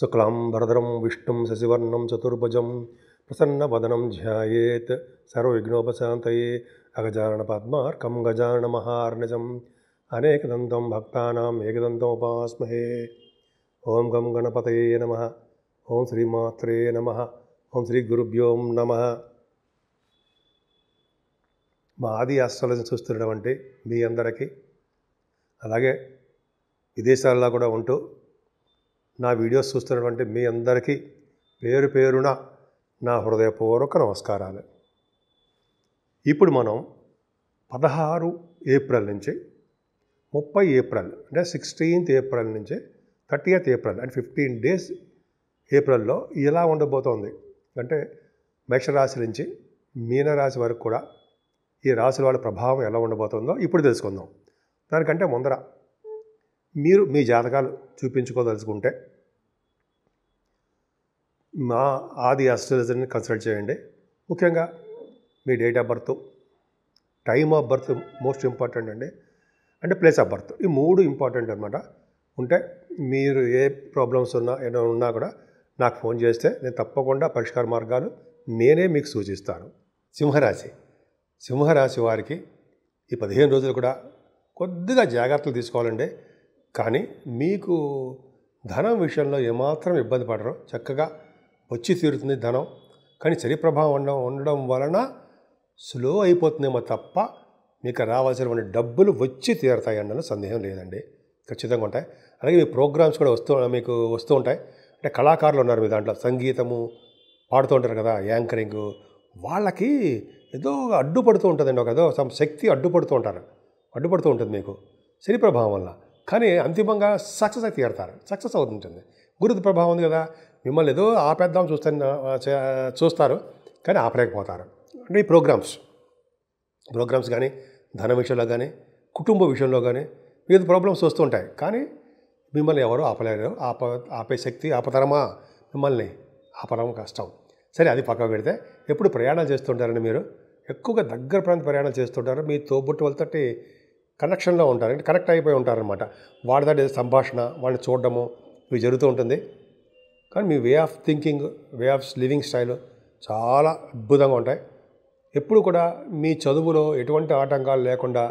శుక్లాంబరధరం విష్ణుం శశివర్ణం చతుర్భుజం ప్రసన్నవదనం ధ్యాయేత్ సర్వవిఘ్నోపశాంతయే అగజానన పద్మార్కం గజానన మహార్నిజం అనేకదంతం భక్తానాం ఏకదంతముపాస్మహే. ఓం గం గణపతయే నమః. ఓం శ్రీమాత్రే నమః. ఓం శ్రీ గురుభ్యో నమః. మా ఆది ఆస్ట్రాలజీ చూస్తున్నటువంటి మీ అందరికీ, అలాగే విదేశాల్లో కూడా ఉంటూ నా వీడియోస్ చూస్తున్నటువంటి మీ అందరికీ పేరు పేరున నా హృదయపూర్వక నమస్కారాలు. ఇప్పుడు మనం 16 ఏప్రిల్ నుంచి 30 ఏప్రిల్ అంటే 16th ఏప్రిల్ నుంచి 30th ఏప్రిల్ అంటే 15 days ఏప్రిల్లో ఎలా ఉండబోతోంది అంటే మేషరాశి నుంచి మీనరాశి వరకు కూడా ఈ రాశుల వాళ్ళ ప్రభావం ఎలా ఉండబోతుందో ఇప్పుడు తెలుసుకుందాం. దానికంటే ముందర మీరు మీ జాతకాలు చూపించుకోదలుచుకుంటే మా ఆది ఆస్ట్రాలజీని కన్సల్ట్ చేయండి. ముఖ్యంగా మీ date of birth, time of birth most important అండి, అంటే ప్లేస్ ఆఫ్ బర్త్, ఈ 3 ఇంపార్టెంట్ అనమాట. ఉంటే మీరు ఏ ప్రాబ్లమ్స్ ఏమైనా ఉన్నా కూడా నాకు ఫోన్ చేస్తే నేను తప్పకుండా పరిష్కార మార్గాలు నేనే మీకు సూచిస్తాను. సింహరాశి వారికి ఈ 15 రోజులు కూడా కొద్దిగా జాగ్రత్తలు తీసుకోవాలండి. కానీ మీకు ధనం విషయంలో ఏమాత్రం ఇబ్బంది పడరు, చక్కగా వచ్చి తీరుతుంది ధనం. కానీ శని ప్రభావం ఉండడం వలన స్లో అయిపోతుందేమో తప్ప మీకు రావాల్సినటువంటి డబ్బులు వచ్చి తీరుతాయి అన్న సందేహం లేదండి, ఖచ్చితంగా ఉంటాయి. అలాగే మీ ప్రోగ్రామ్స్ కూడా మీకు వస్తూ ఉంటాయి. అంటే కళాకారులు ఉన్నారు మీ దాంట్లో, సంగీతము పాడుతూ ఉంటారు కదా, యాంకరింగ్, వాళ్ళకి ఏదో అడ్డుపడుతూ ఉంటుందండి, ఏదో శక్తి అడ్డుపడుతూ ఉంటుంది మీకు శని ప్రభావం వల్ల. కానీ అంతిమంగా సక్సెస్ అయితే తీరుతారు, సక్సెస్ అవుతుంటుంది. గురు ప్రభావం ఉంది కదా, మిమ్మల్ని ఏదో ఆపేద్దాం చూస్తారు కానీ ఆపలేకపోతారు. అంటే ఈ ప్రోగ్రామ్స్ కానీ ధన విషయంలో కానీ కుటుంబ విషయంలో కానీ వివిధ ప్రాబ్లమ్స్ వస్తూ ఉంటాయి. కానీ మిమ్మల్ని ఎవరు ఆపలేరు. ఆపే శక్తి ఆపతరమా? మిమ్మల్ని ఆపడం కష్టం. సరే, అది పక్కకు పెడితే ఎప్పుడు ప్రయాణాలు చేస్తుంటారండి మీరు, ఎక్కువగా దగ్గర ప్రాంత ప్రయాణాలు చేస్తుంటారు. మీ తోబుట్టు వాళ్ళతోటి కనెక్షన్లో ఉంటారు, అంటే కనెక్ట్ అయిపోయి ఉంటారనమాట. వాళ్ళతో సంభాషణ, వాళ్ళని చూడడము ఇవి జరుగుతూ ఉంటుంది. కానీ మీ way of thinking, way of living style చాలా అద్భుతంగా ఉంటాయి. ఎప్పుడు కూడా మీ చదువులో ఎటువంటి ఆటంకాలు లేకుండా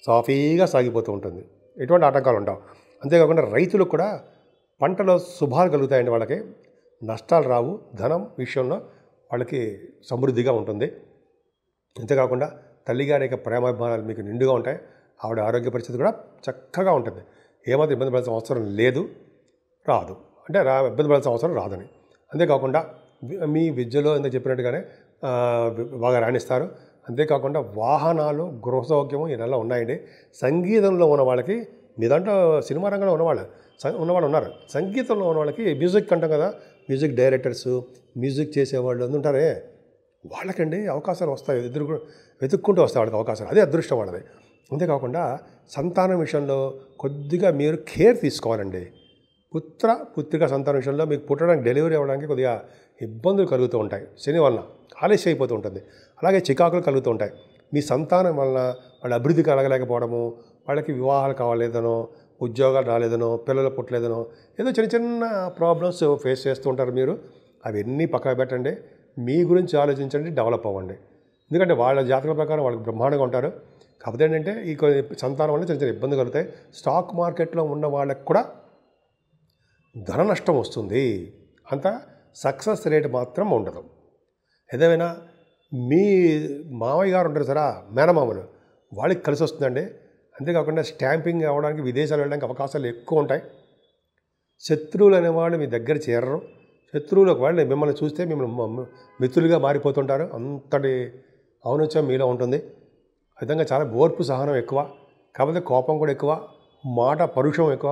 సాఫీగా సాగిపోతూ ఉంటుంది, ఎటువంటి ఆటంకాలు ఉండవు. అంతేకాకుండా రైతులకు కూడా పంటలో శుభాలు కలుగుతాయండి, వాళ్ళకి నష్టాలు రావు, ధనం విషయంలో వాళ్ళకి సమృద్ధిగా ఉంటుంది. అంతేకాకుండా తల్లిగారి యొక్క ప్రేమాభిమానాలు మీకు నిండుగా ఉంటాయి. ఆవిడ ఆరోగ్య పరిస్థితి కూడా చక్కగా ఉంటుంది. ఏమాత్రం ఇబ్బంది పడాల్సిన అవసరం లేదు, రాదు, అంటే ఇబ్బంది పడాల్సిన అవసరం రాదని. అంతేకాకుండా మీ విద్యలో ఎందుకు చెప్పినట్టుగానే బాగా రాణిస్తారు. అంతేకాకుండా వాహనాలు, గృహ సౌఖ్యము ఈ నెలలో ఉన్నాయండి. సంగీతంలో ఉన్న వాళ్ళకి, మీ దాంట్లో సినిమా రంగంలో ఉన్నవాళ్ళు ఉన్నారు, సంగీతంలో ఉన్న వాళ్ళకి మ్యూజిక్ అంటాం కదా, మ్యూజిక్ డైరెక్టర్స్, మ్యూజిక్ చేసేవాళ్ళు ఉంటారే, వాళ్ళకండి అవకాశాలు వస్తాయి, వెతుక్కుంటూ వస్తాయి వాళ్ళకి అవకాశాలు, అదే అదృష్టం వాళ్ళది. అంతేకాకుండా సంతానం విషయంలో కొద్దిగా మీరు కేర్ తీసుకోవాలండి. పుత్రిక సంతానం విషయంలో మీకు పుట్టడానికి, డెలివరీ అవ్వడానికి కొద్దిగా ఇబ్బందులు కలుగుతూ ఉంటాయి, శని వలన ఆలస్యం అయిపోతూ ఉంటుంది. అలాగే చికాకులు కలుగుతూ ఉంటాయి. మీ సంతానం వలన వాళ్ళ అభివృద్ధి కలగలేకపోవడము, వాళ్ళకి వివాహాలు కావాలేదనో, ఉద్యోగాలు రాలేదనో, పిల్లలు పుట్టలేదనో, ఏదో చిన్న ప్రాబ్లమ్స్ ఫేస్ చేస్తూ ఉంటారు మీరు. అవన్నీ పక్కన పెట్టండి, మీ గురించి ఆలోచించండి, డెవలప్ అవ్వండి. ఎందుకంటే వాళ్ళ జాతకాల ప్రకారం వాళ్ళకి బ్రహ్మాండంగా ఉంటారు. కాకపోతే ఏంటంటే ఈ సంతానం వల్ల చిన్న ఇబ్బంది కలుగుతాయి. స్టాక్ మార్కెట్లో ఉన్న వాళ్ళకి కూడా ధన నష్టం వస్తుంది, అంత సక్సెస్ రేట్ మాత్రం ఉండదు. ఏదేమైనా మీ మామయ్య గారు ఉంటారు సరే, మేనమామలు, వాళ్ళకి కలిసి వస్తుందండి. అంతేకాకుండా స్టాంపింగ్ అవ్వడానికి, విదేశాలు వెళ్ళడానికి అవకాశాలు ఎక్కువ ఉంటాయి. శత్రువులు అనేవాళ్ళు మీ దగ్గర చేరరు. శత్రువులు ఒకవేళ మిమ్మల్ని చూస్తే మిమ్మల్ని మిత్రులుగా మారిపోతుంటారు. అంతటి ఔన్నత్యం మీలో ఉంటుంది. విధంగా చాలా ఓర్పు సహనం ఎక్కువ, కాకపోతే కోపం కూడా ఎక్కువ, మాట పరుషం ఎక్కువ.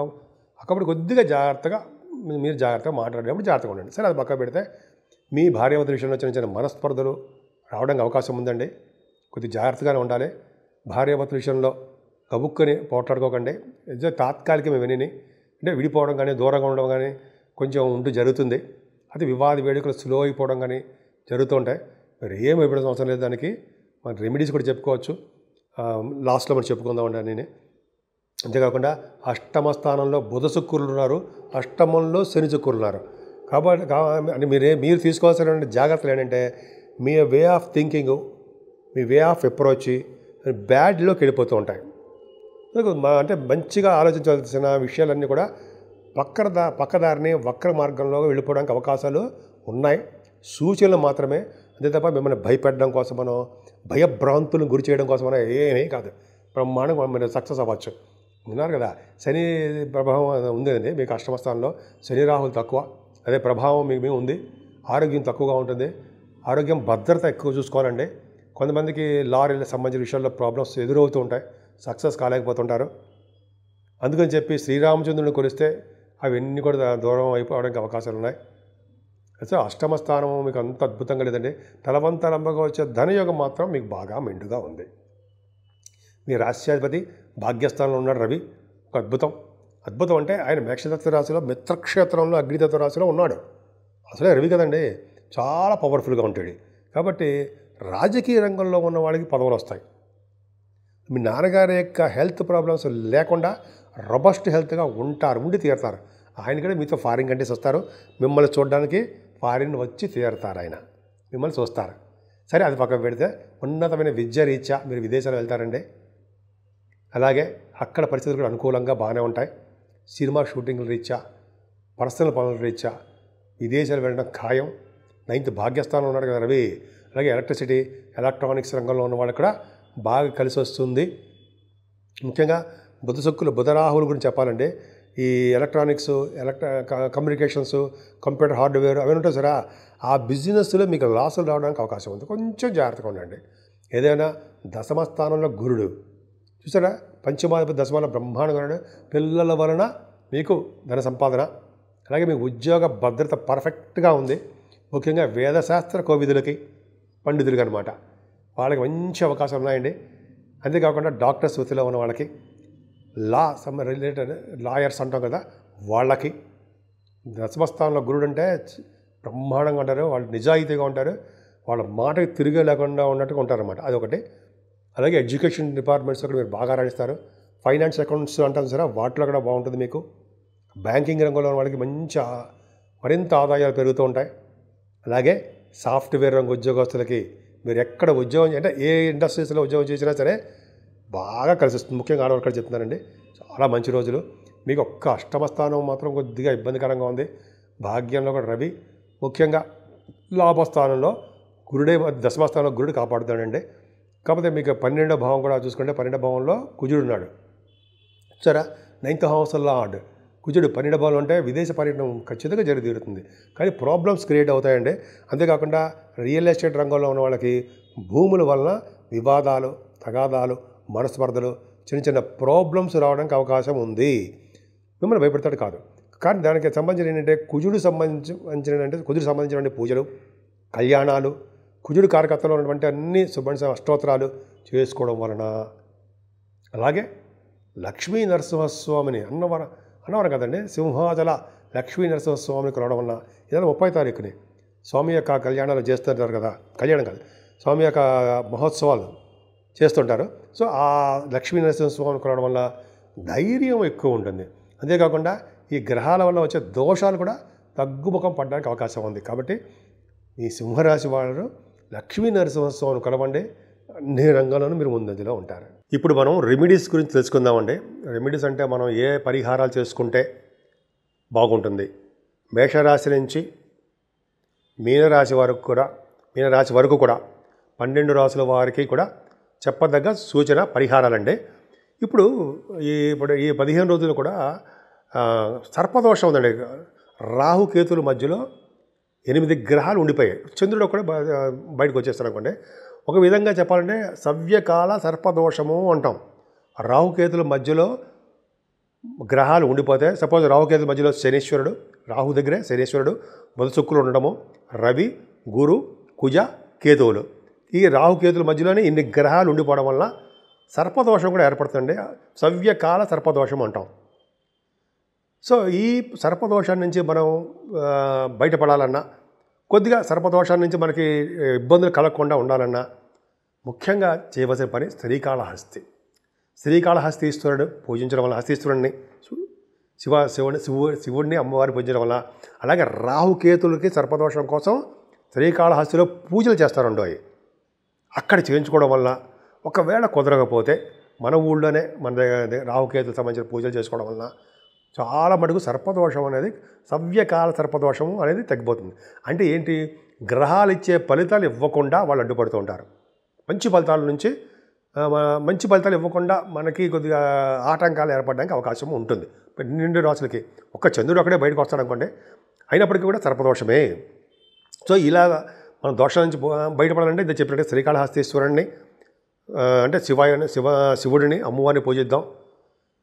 అక్కడ కొద్దిగా మీరు జాగ్రత్తగా మాట్లాడేటప్పుడు జాగ్రత్తగా ఉండండి. సరే, అది పక్క పెడితే మీ భార్యాభర్తల విషయంలో చిన్న మనస్పర్ధలు రావడానికి అవకాశం ఉందండి, కొద్దిగా జాగ్రత్తగానే ఉండాలి. భార్యాభర్తల విషయంలో కబుక్కుని పోట్లాడుకోకండి. తాత్కాలికమే విని, అంటే విడిపోవడం కానీ, దూరంగా ఉండడం కానీ కొంచెం జరుగుతుంది. అది వివాద వేడుకలు స్లో అయిపోవడం కానీ జరుగుతూ ఉంటాయి. మరి ఏం ఇవ్వడం అవసరం లేదు, దానికి మన రెమెడీస్ కూడా చెప్పుకోవచ్చు. లాస్ట్లో మనం చెప్పుకుందామండి నేను. అంతేకాకుండా అష్టమ స్థానంలో బుధ శుక్రులు ఉన్నారు, అష్టమంలో శని శుక్రులు ఉన్నారు. కాబట్టి అంటే మీరు తీసుకోవాల్సిన జాగ్రత్తలు ఏంటంటే మీ వే ఆఫ్ థింకింగ్, మీ వే ఆఫ్ అప్రోచ్ బ్యాడ్లోకి వెళ్ళిపోతూ ఉంటాయి. అంటే మంచిగా ఆలోచించాల్సిన విషయాలన్నీ కూడా పక్కదారిని వక్ర మార్గంలో వెళ్ళిపోవడానికి అవకాశాలు ఉన్నాయి. సూచనలు మాత్రమే, అంతే తప్ప మిమ్మల్ని భయపెట్టడం కోసమనో భయభ్రాంతులను గురి చేయడం కోసమనో ఏమీ కాదు. బ్రహ్మాండంగా మీరు సక్సెస్ అవ్వచ్చు. విన్నారు కదా, శని ప్రభావం ఉందండి మీకు అష్టమ స్థానంలో. శని రాహులు తక్కువ, అదే ప్రభావం మీకు ఉంది. ఆరోగ్యం తక్కువగా ఉంటుంది. ఆరోగ్యం భద్రత ఎక్కువ చూసుకోవాలండి. కొంతమందికి లారీలకు సంబంధించిన విషయాల్లో ప్రాబ్లమ్స్ ఎదురవుతూ ఉంటాయి, సక్సెస్ కాలేకపోతుంటారు. అందుకని చెప్పి శ్రీరామచంద్రుని కొలిస్తే అవన్నీ కూడా దూరం అయిపోవడానికి అవకాశాలు ఉన్నాయి. సో అష్టమ స్థానం మీకు అంత అద్భుతంగా లేదండి. తలవంతరంభగా వచ్చే ధనయోగం మాత్రం మీకు బాగా మెండుగా ఉంది. మీ రాశ్యాధిపతి భాగ్యస్థానంలో ఉన్నాడు రవి. ఒక అద్భుతం అంటే ఆయన మేషతత్వ రాశిలో మిత్రక్షేత్రంలో అగ్నితత్వ రాశిలో ఉన్నాడు. అసలే రవి కదండి, చాలా పవర్ఫుల్గా ఉంటాడు. కాబట్టి రాజకీయ రంగంలో ఉన్న వాళ్ళకి పదవులు వస్తాయి. మీ నాన్నగారి యొక్క హెల్త్ ప్రాబ్లమ్స్ లేకుండా రొబస్ట్ హెల్త్గా ఉండి తీరుతారు. ఆయన కూడా మీతో ఫారిన్ కంట్రీస్ వస్తారు, మిమ్మల్ని చూడడానికి ఫారిన్ వచ్చి తీరుతారు. ఆయన మిమ్మల్ని చూస్తారు. సరే, అది పక్కన పెడితే ఉన్నతమైన విద్య రీత్యా మీరు విదేశాలు వెళ్తారండి. అలాగే అక్కడ పరిస్థితులు కూడా అనుకూలంగా బాగానే ఉంటాయి. సినిమా షూటింగ్ల రీత్యా, పర్సనల్ పనుల రీత్యా విదేశాలు వెళ్ళడం ఖాయం. 9th భాగ్యస్థానం ఉన్నాడు కదా రవి. అలాగే ఎలక్ట్రిసిటీ, ఎలక్ట్రానిక్స్ రంగంలో ఉన్న వాళ్ళకి కూడా బాగా కలిసి వస్తుంది. ముఖ్యంగా బుధ రాహువుల గురించి చెప్పాలంటే ఈ ఎలక్ట్రానిక్స్, కమ్యూనికేషన్స్, కంప్యూటర్ హార్డ్వేర్ అవి ఉంటాయి సరే, ఆ బిజినెస్లో మీకు లాసులు రావడానికి అవకాశం ఉంది. కొంచెం జాగ్రత్తగా ఉండండి. ఏదైనా దశమ స్థానంలో గురుడు చూసారా, పంచమాధిపతి దశమాల బ్రహ్మాండంగా ఉన్నాడు. పిల్లల వలన మీకు ధన సంపాదన, అలాగే మీకు ఉద్యోగ భద్రత పర్ఫెక్ట్గా ఉంది. ముఖ్యంగా వేదశాస్త్ర కోవిదులకి, పండితులకి అనమాట, వాళ్ళకి మంచి అవకాశాలు ఉన్నాయండి. అంతేకాకుండా డాక్టర్స్ వృత్తిలో ఉన్న వాళ్ళకి, రిలేటెడ్ లాయర్స్ అంటాం కదా, వాళ్ళకి దశమస్థానంలో గురుడు అంటే బ్రహ్మాండంగా ఉంటారు. వాళ్ళు నిజాయితీగా ఉంటారు, వాళ్ళ మాటకి తిరిగే లేకుండా ఉన్నట్టుగా ఉంటారన్నమాట. అదొకటి. అలాగే ఎడ్యుకేషన్ డిపార్ట్మెంట్స్లో కూడా మీరు బాగా రాణిస్తారు. ఫైనాన్స్ అకౌంట్స్ అంటాం సరే, వాటిలో కూడా బాగుంటుంది మీకు. బ్యాంకింగ్ రంగంలో ఉన్న వాళ్ళకి మరింత ఆదాయాలు పెరుగుతూ ఉంటాయి. అలాగే సాఫ్ట్వేర్ రంగ ఉద్యోగస్తులకి మీరు ఎక్కడ ఉద్యోగం అంటే ఏ ఇండస్ట్రీస్లో ఉద్యోగం చేసినా సరే బాగా కలిసి వస్తుంది. ముఖ్యంగా ఆడవాళ్ళు చెప్తున్నారండి, చాలా మంచి రోజులు. మీకు ఒక్క అష్టమ స్థానం మాత్రం కొద్దిగా ఇబ్బందికరంగా ఉంది. భాగ్యంలో కూడా రవి, ముఖ్యంగా లాభస్థానంలో గురుడే, దశమస్థానంలో గురుడు కాపాడుతాడండి. కాకపోతే మీకు 12వ భావం కూడా చూసుకుంటే 12వ భావంలో కుజుడు ఉన్నాడు సరే. 9th హౌస్లో కుజుడు 12వ భావంలో అంటే విదేశ పర్యటన ఖచ్చితంగా తీరుతుంది. కానీ ప్రాబ్లమ్స్ క్రియేట్ అవుతాయండి. అంతేకాకుండా రియల్ ఎస్టేట్ రంగంలో ఉన్న వాళ్ళకి భూముల వలన వివాదాలు, తగాదాలు, మనస్పర్ధలు, చిన్న ప్రాబ్లమ్స్ రావడానికి అవకాశం ఉంది. మిమ్మల్ని భయపెడతాడు కాదు, కానీ దానికి సంబంధించిన ఏంటంటే కుజుడు సంబంధించిన పూజలు, కళ్యాణాలు, కుజుడు కారకత్వంలో ఉన్నటువంటి అన్ని అష్టోత్తరాలు చేసుకోవడం వలన, అలాగే లక్ష్మీ నరసింహస్వామిని అన్నవరం కదండి, సింహాచల లక్ష్మీ నరసింహస్వామిని కొనడం వలన, ఇదే 30వ తారీఖుని స్వామి యొక్క కళ్యాణాలు చేస్తుంటారు కదా, కళ్యాణం కాదు, స్వామి యొక్క మహోత్సవాలు చేస్తుంటారు. సో ఆ లక్ష్మీ నరసింహస్వామిని కొనడం వల్ల ధైర్యం ఎక్కువ ఉంటుంది. అంతేకాకుండా ఈ గ్రహాల వల్ల వచ్చే దోషాలు కూడా తగ్గుముఖం పడడానికి అవకాశం ఉంది. కాబట్టి ఈ సింహరాశి వాళ్ళు లక్ష్మీ నరసింహస్వామిని కొలవండి, అన్ని రంగాల్లోనూ మీరు ముందంజలో ఉంటారు. ఇప్పుడు మనం రెమెడీస్ గురించి తెలుసుకుందామండి. రెమెడీస్ అంటే మనం ఏ పరిహారాలు చేసుకుంటే బాగుంటుంది. మేషరాశి నుంచి మీనరాశి వరకు కూడా 12 రాశుల వారికి కూడా చెప్పదగ్గ సూచన పరిహారాలండి. ఇప్పుడు ఈ 15 రోజులు కూడా సర్పదోషం ఉందండి. రాహుకేతుల మధ్యలో 8 గ్రహాలు ఉండిపోయాయి. చంద్రుడు కూడా బయటకు వచ్చేస్తారు అనుకోండి. ఒక విధంగా చెప్పాలంటే సవ్యకాల సర్పదోషము అంటాం. రాహుకేతుల మధ్యలో గ్రహాలు ఉండిపోతే, సపోజ్ రాహుకేతుల మధ్యలో శనీశ్వరుడు, రాహు దగ్గరే శనీశ్వరుడు, బుధ శుక్రులు ఉండడము, రవి, గురు, కుజ, కేతువులు, ఈ రాహుకేతుల మధ్యలోనే ఇన్ని గ్రహాలు ఉండిపోవడం వల్ల సర్పదోషం కూడా ఏర్పడుతుంది. సవ్యకాల సర్పదోషం అంటాం. సో ఈ సర్పదోషాన్ని నుంచి మనం బయటపడాలన్నా, కొద్దిగా సర్పదోషాన్ని నుంచి మనకి ఇబ్బందులు కలగకుండా ఉండాలన్నా ముఖ్యంగా చేయవలసిన పని శ్రీకాళహస్తి. శ్రీకాళహస్తీశ్వరుడు పూజించడం వల్ల, హస్తీశ్వరుడిని శివుడిని అమ్మవారిని పూజించడం వల్ల, అలాగే రాహుకేతులకి సర్పదోషం కోసం శ్రీకాళహస్తిలో పూజలు చేస్తారండో. అక్కడ చేయించుకోవడం వల్ల ఒకవేళ కుదరకపోతే మన ఊళ్ళోనే మన రాహుకేతులకు సంబంధించిన పూజలు చేసుకోవడం వల్ల చాలా మటుకు సర్పదోషం అనేది, సవ్యకాల సర్పదోషం అనేది తగ్గిపోతుంది. అంటే ఏంటి, గ్రహాలు ఇచ్చే ఫలితాలు ఇవ్వకుండా వాళ్ళు అడ్డుపడుతూ ఉంటారు. మంచి ఫలితాలు ఇవ్వకుండా మనకి కొద్దిగా ఆటంకాలు ఏర్పడడానికి అవకాశం ఉంటుంది. 12 రాసులకి ఒక్క చంద్రుడు అక్కడే బయటకు వస్తాడు అనుకోండి, అయినప్పటికీ కూడా సర్పదోషమే. సో ఇలా మనం దోషం నుంచి బయటపడాలంటే ఇది చెప్పినట్టు శ్రీకాళహస్తీశ్వరుణ్ణి అంటే శివుడిని అమ్మవారిని పూజిద్దాం.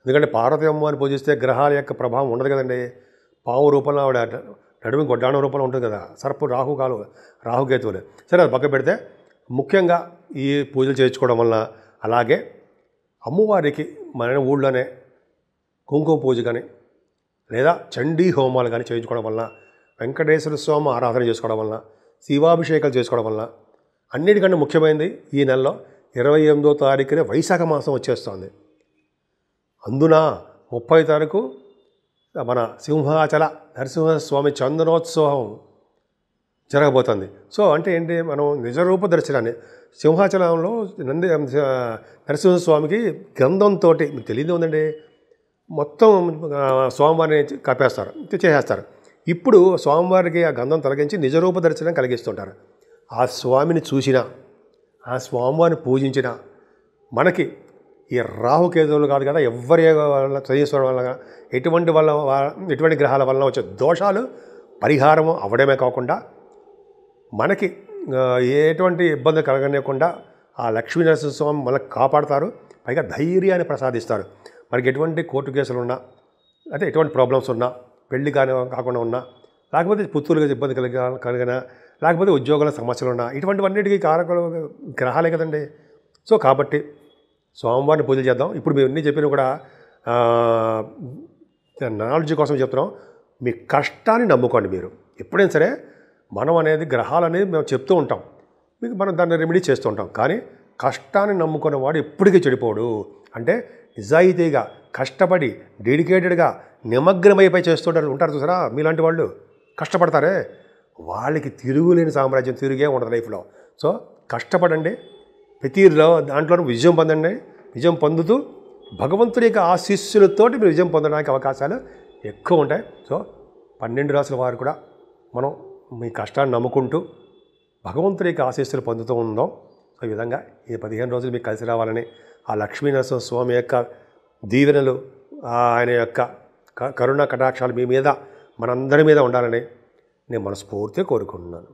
ఎందుకంటే పార్వతి అమ్మవారిని పూజిస్తే గ్రహాల యొక్క ప్రభావం ఉండదు కదండి. పాము రూపంలో ఆవిడ నడుమి గొడ్డాణం రూపంలో ఉంటుంది కదా, సర్పు రాహుకేతువులు. సరే, అది పక్క పెడితే ముఖ్యంగా ఈ పూజలు చేయించుకోవడం వల్ల, అలాగే అమ్మవారికి మన ఊళ్ళోనే కుంకుమ పూజ కానీ లేదా చండీ హోమాలు కానీ చేయించుకోవడం వల్ల, వెంకటేశ్వర స్వామి ఆరాధన చేసుకోవడం వల్ల, శివాభిషేకాలు చేసుకోవడం వల్ల, అన్నిటికంటే ముఖ్యమైనది ఈ నెలలో 28వ తారీఖునే వైశాఖ మాసం వచ్చేస్తుంది. అందున 30వ తారీఖు మన సింహాచల నరసింహస్వామి చందనోత్సవం జరగబోతుంది. సో అంటే ఏంటి, మనం నిజరూప దర్శనాన్ని సింహాచలంలో నరసింహస్వామికి గంధంతో, మీకు తెలియదు ఉందండి, మొత్తం స్వామివారిని కప్పేస్తారు, చేసేస్తారు. ఇప్పుడు స్వామివారికి ఆ గంధం తొలగించి నిజరూప దర్శనం కలిగిస్తుంటారు. ఆ స్వామిని చూసినా, ఆ స్వామివారిని పూజించినా మనకి ఈ రాహుకేతువులు కాదు కదా, ఎవరి వల్ల శనీశ్వరం వల్ల ఎటువంటి గ్రహాల వల్ల వచ్చే దోషాలు పరిహారం అవ్వడమే కాకుండా మనకి ఎటువంటి ఇబ్బంది కలగనివ్వకుండా ఆ లక్ష్మీనరసింహస్వామి మనకు కాపాడతారు. పైగా ధైర్యాన్ని ప్రసాదిస్తారు. మనకి ఎటువంటి కోర్టు కేసులు ఉన్నా, అంటే ఎటువంటి ప్రాబ్లమ్స్ ఉన్నా, పెళ్లి కాకుండా ఉన్నా, లేకపోతే పుత్తూరుగా ఇబ్బంది కలిగినా, లేకపోతే ఉద్యోగాల సమస్యలు ఉన్నా, ఇటువంటివన్నిటికీ కారకులు గ్రహాలే కదండి. సో కాబట్టి స్వామివారిని పూజలు చేద్దాం. ఇప్పుడు మేము అన్నీ చెప్పినా కూడా నాలెడ్జ్ కోసం చెప్తున్నాం. మీ కష్టాన్ని నమ్ముకోండి. మీరు ఎప్పుడైనా సరే మనం అనేది గ్రహాలనేది మేము చెప్తూ ఉంటాం, మీకు మనం దాన్ని రెమెడీ చేస్తూ ఉంటాం. కానీ కష్టాన్ని నమ్ముకున్న వాడు ఎప్పటికీ చెడిపోడు. అంటే నిజాయితీగా కష్టపడి డెడికేటెడ్గా నిమగ్నమైపోయి చేస్తుంటారు ఉంటారు చూసారా, మీలాంటి వాళ్ళు కష్టపడతారే, వాళ్ళకి తిరుగులేని సామ్రాజ్యం, తిరిగే ఉండదు లైఫ్లో. సో కష్టపడండి, ప్రతి దాంట్లోనూ విజయం పొందండి. విజయం పొందుతూ భగవంతుడి యొక్క ఆశీస్సులతోటి మీరు విజయం పొందడానికి అవకాశాలు ఎక్కువ ఉంటాయి. సో 12 రాసుల వారు కూడా మనం మీ కష్టాన్ని నమ్ముకుంటూ భగవంతుడి యొక్క ఆశీస్సులు పొందుతూ ఉందాం. సో ఈ విధంగా ఈ 15 రోజులు మీకు కలిసి రావాలని, ఆ లక్ష్మీనరసింహ స్వామి యొక్క దీవెనలు, ఆయన యొక్క కరుణ కటాక్షాలు మీ మీద, మనందరి మీద ఉండాలని నేను మనస్ఫూర్తిగా కోరుకుంటున్నాను.